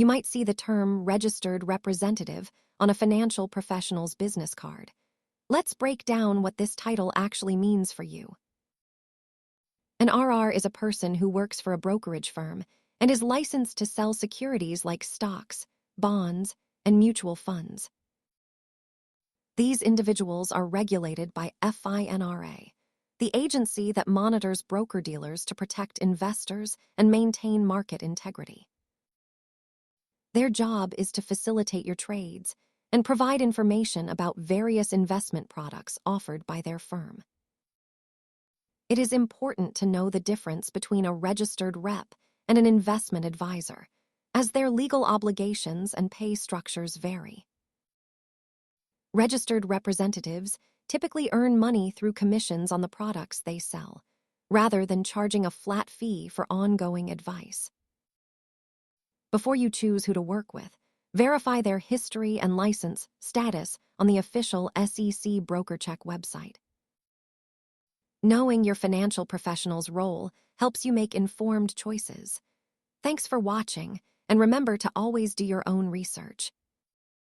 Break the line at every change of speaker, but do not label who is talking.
You might see the term registered representative on a financial professional's business card. Let's break down what this title actually means for you. An RR is a person who works for a brokerage firm and is licensed to sell securities like stocks, bonds, and mutual funds. These individuals are regulated by FINRA, the agency that monitors broker-dealers to protect investors and maintain market integrity. Their job is to facilitate your trades and provide information about various investment products offered by their firm. It is important to know the difference between a registered rep and an investment advisor, as their legal obligations and pay structures vary. Registered representatives typically earn money through commissions on the products they sell, rather than charging a flat fee for ongoing advice. Before you choose who to work with, verify their history and license status on the official SEC BrokerCheck website. Knowing your financial professional's role helps you make informed choices. Thanks for watching, and remember to always do your own research.